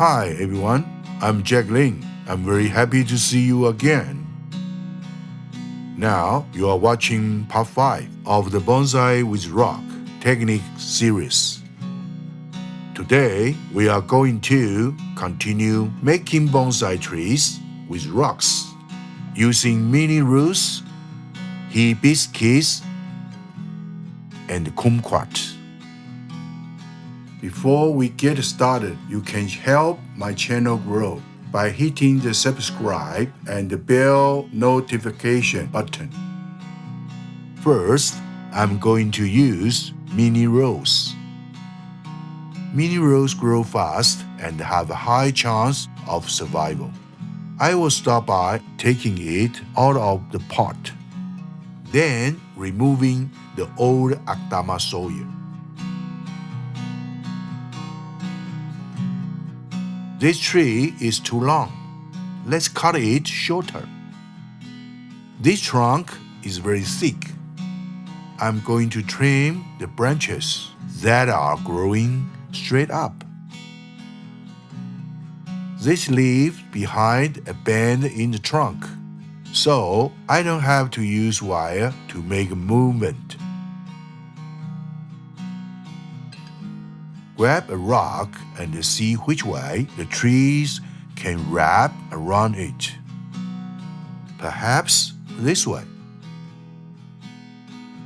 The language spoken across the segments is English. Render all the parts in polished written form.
Hi everyone, I'm Jack Lin. I'm very happy to see you again. Now you are watching part 5 of the Bonsai with Rock Technique series. Today we are going to continue making bonsai trees with rocks using mini rose, hibiscus, and kumquat. Before we get started, you can help my channel grow by hitting the subscribe and the bell notification button. First, I'm going to use mini rose. Mini rose grow fast and have a high chance of survival. I will start by taking it out of the pot, then removing the old akdama soil. This tree is too long. Let's cut it shorter. This trunk is very thick. I'm going to trim the branches that are growing straight up. This leaves behind a bend in the trunk, so I don't have to use wire to make a movement. Grab a rock and see which way the trees can wrap around it. Perhaps this way.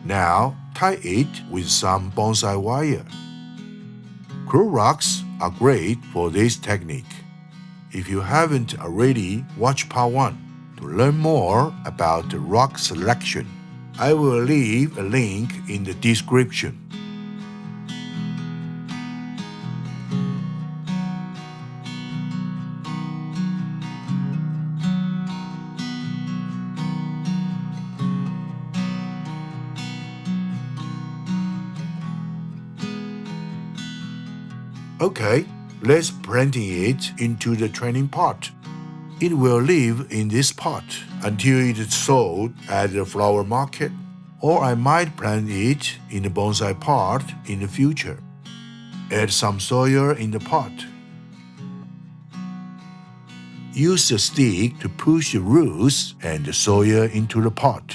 Now tie it with some bonsai wire. Crow rocks are great for this technique. If you haven't already, watch part 1 to learn more about the rock selection. I will leave a link in the description. Okay, let's plant it into the training pot. It will live in this pot until it is sold at the flower market, or I might plant it in a bonsai pot in the future. Add some soil in the pot. Use a stick to push the roots and the soil into the pot.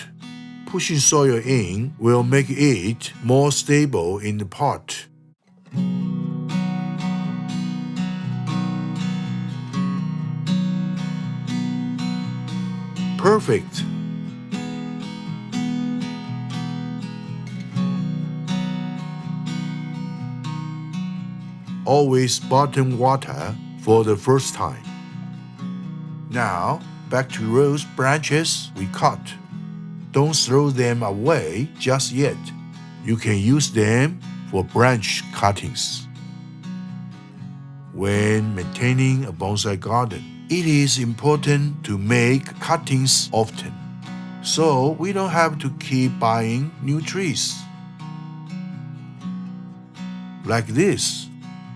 Pushing soil in will make it more stable in the pot. Perfect. Always bottom water for the first time. Now, back to rose branches we cut. Don't throw them away just yet. You can use them for branch cuttings. When maintaining a bonsai garden, it is important to make cuttings often, so we don't have to keep buying new trees. Like this,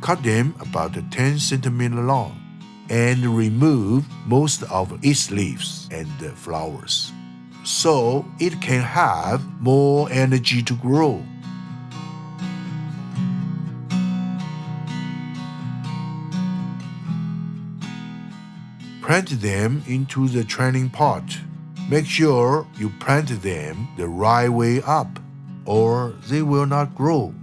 cut them about 10 centimeters long and remove most of its leaves and flowers, so it can have more energy to grow. Plant them into the training pot. Make sure you plant them the right way up, or they will not grow.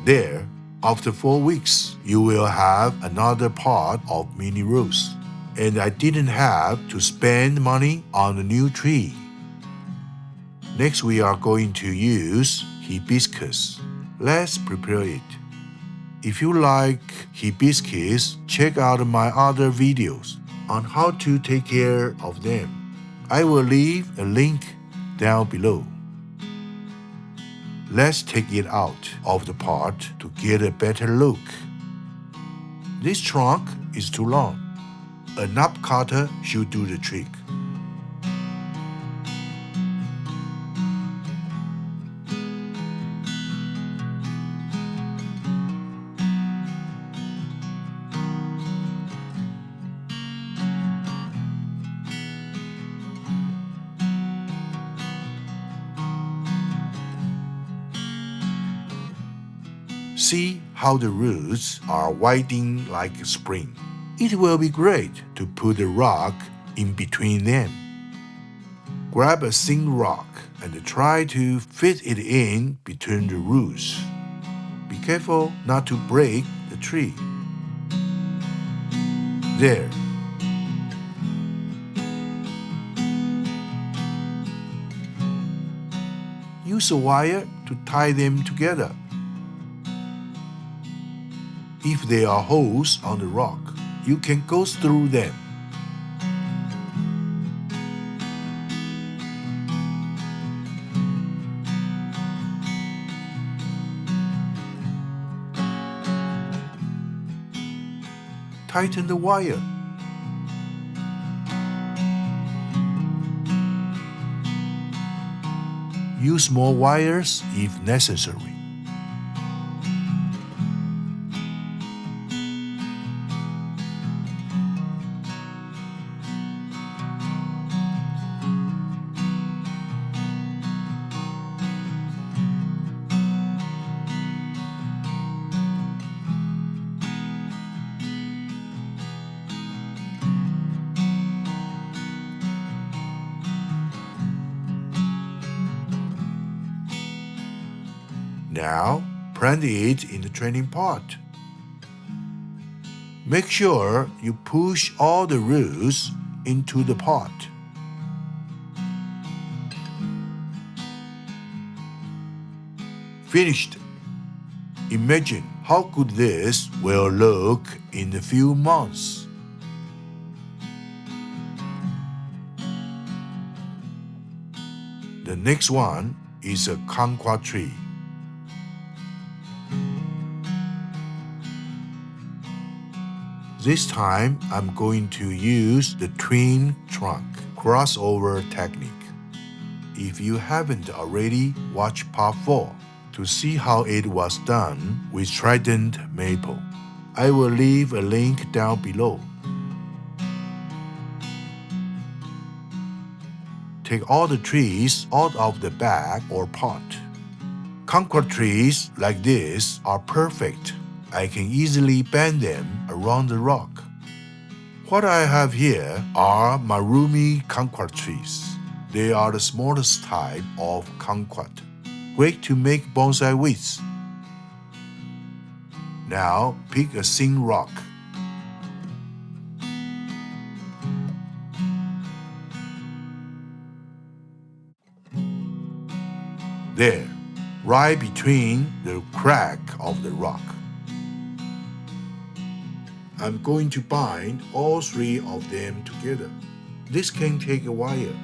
There, after 4 weeks, you will have another pot of mini rose. And I didn't have to spend money on a new tree. Next, we are going to use hibiscus. Let's prepare it. If you like hibiscus, check out my other videos on how to take care of them. I will leave a link down below. Let's take it out of the pot to get a better look. This trunk is too long. A knob cutter should do the trick. See how the roots are widening like a spring. It will be great to put a rock in between them. Grab a thin rock and try to fit it in between the roots. Be careful not to break the tree. There. Use a wire to tie them together. If there are holes on the rock, you can go through them. Tighten the wire. Use more wires if necessary. Now, plant it in the training pot. Make sure you push all the roots into the pot. Finished. Imagine how good this will look in a few months. The next one is a kumquat tree. This time, I'm going to use the twin trunk crossover technique. If you haven't already, watch part 4 to see how it was done with trident maple. I will leave a link down below. Take all the trees out of the bag or pot. Kumquat trees like this are perfect. I can easily bend them around the rock. What I have here are marumi kumquat trees. They are the smallest type of kumquat, great to make bonsai with. Now pick a thin rock. There, right between the crack of the rock. I'm going to bind all 3 of them together. This can take a while.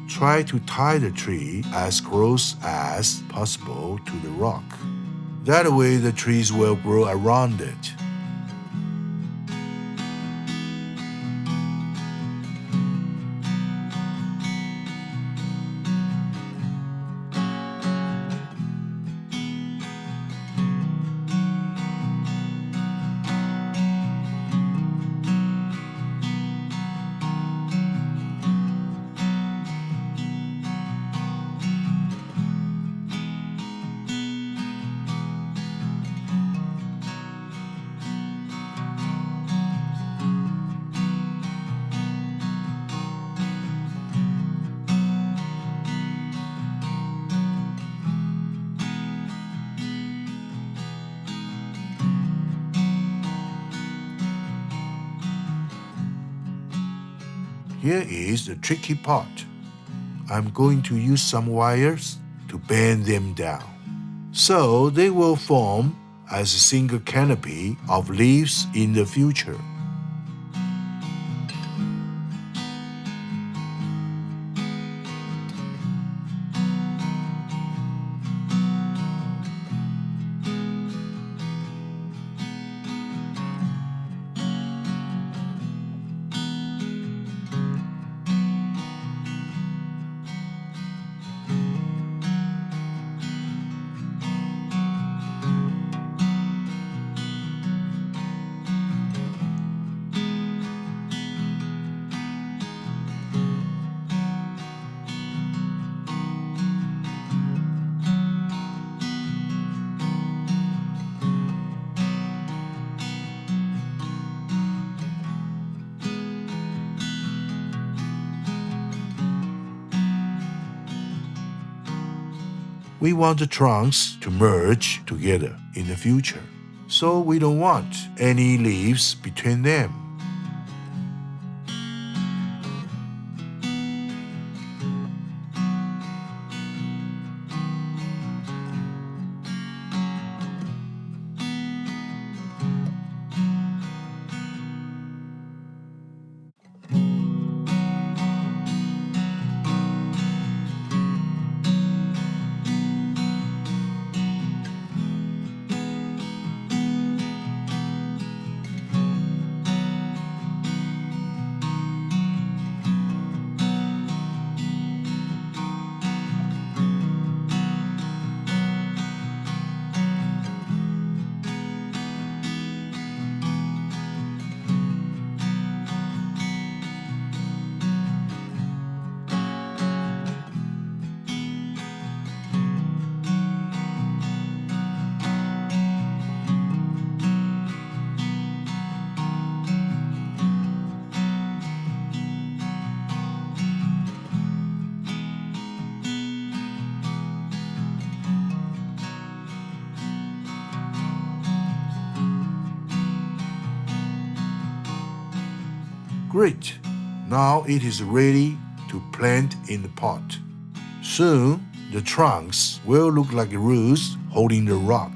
Try to tie the tree as close as possible to the rock. That way the trees will grow around it. Here is the tricky part. I'm going to use some wires to bend them down, so they will form as a single canopy of leaves in the future. We want the trunks to merge together in the future, so we don't want any leaves between them. Great! Now it is ready to plant in the pot. Soon, the trunks will look like roots holding the rock.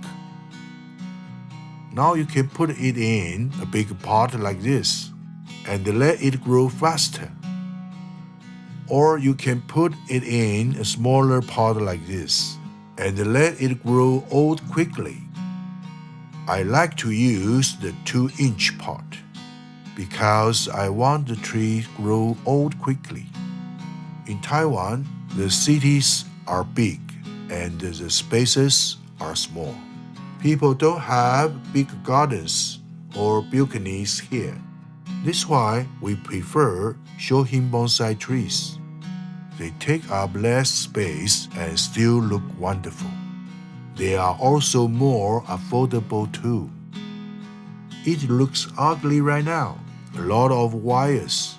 Now you can put it in a big pot like this and let it grow faster. Or you can put it in a smaller pot like this and let it grow old quickly. I like to use the 2-inch pot because I want the tree to grow old quickly. In Taiwan, the cities are big and the spaces are small. People don't have big gardens or balconies here. This is why we prefer Shohin bonsai trees. They take up less space and still look wonderful. They are also more affordable too. It looks ugly right now. A lot of wires.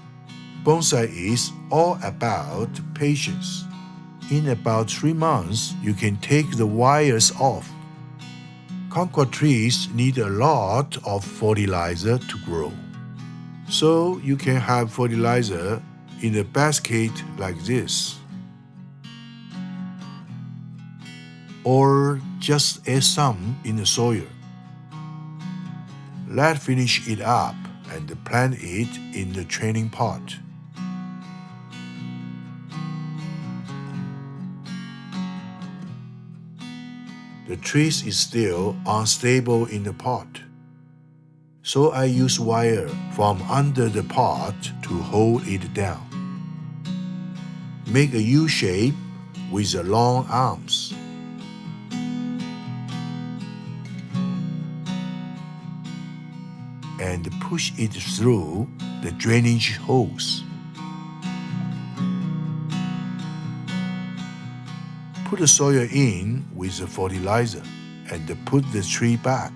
Bonsai is all about patience. In about 3 months, you can take the wires off. Kumquat trees need a lot of fertilizer to grow. So you can have fertilizer in a basket like this. Or just add some in the soil. Let's finish it up and plant it in the training pot. The tree is still unstable in the pot, so I use wire from under the pot to hold it down. Make a U shape with the long arms. And push it through the drainage holes. Put the soil in with the fertilizer and put the tree back.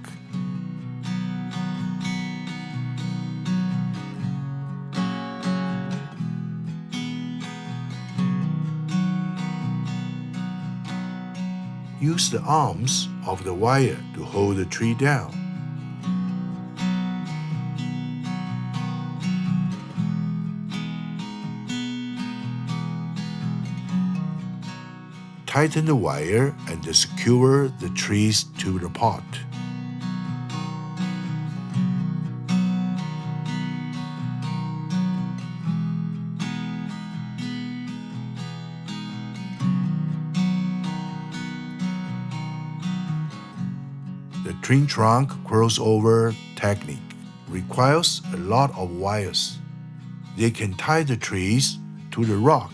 Use the arms of the wire to hold the tree down. Tighten the wire and secure the trees to the pot. The twin trunk crossover technique requires a lot of wires. They can tie the trees to the rock,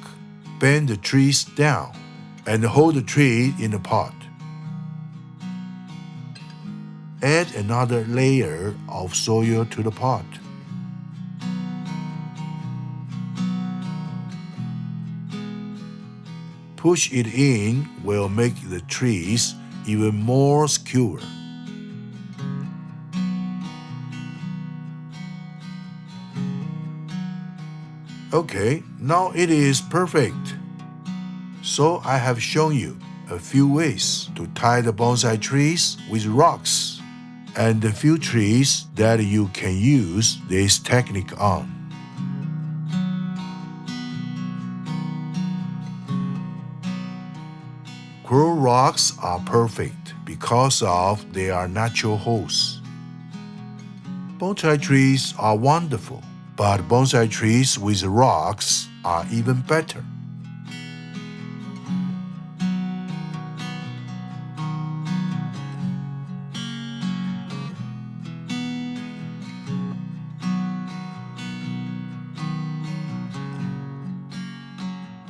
bend the trees down, and hold the tree in the pot. Add another layer of soil to the pot. Push it in will make the trees even more secure. Okay, now it is perfect. So I have shown you a few ways to tie the bonsai trees with rocks, and a few trees that you can use this technique on. Coral rocks are perfect because of their natural hosts. Bonsai trees are wonderful, but bonsai trees with rocks are even better.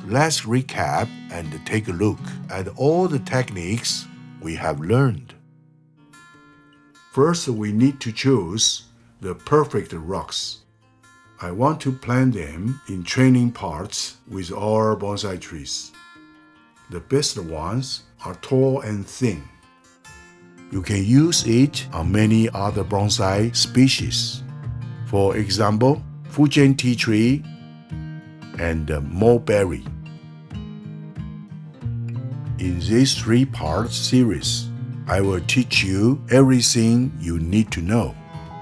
Let's recap and take a look at all the techniques we have learned. First, we need to choose the perfect rocks. I want to plant them in training parts with our bonsai trees. The best ones are tall and thin. You can use it on many other bonsai species. For example, Fujian tea tree and mulberry. In this 3-part series, I will teach you everything you need to know.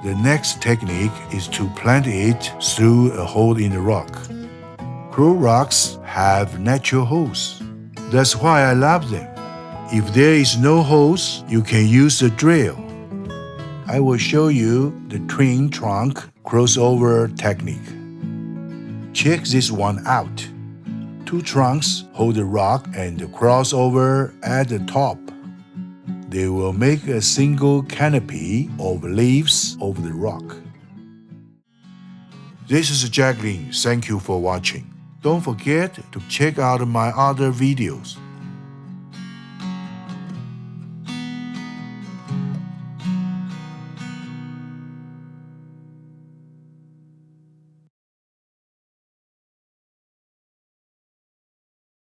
The next technique is to plant it through a hole in the rock. Coral rocks have natural holes. That's why I love them. If there is no holes, you can use a drill. I will show you the twin trunk crossover technique. Check this one out. 2 trunks hold the rock and cross over at the top. They will make a single canopy of leaves over the rock. This is Jack Lin. Thank you for watching. Don't forget to check out my other videos.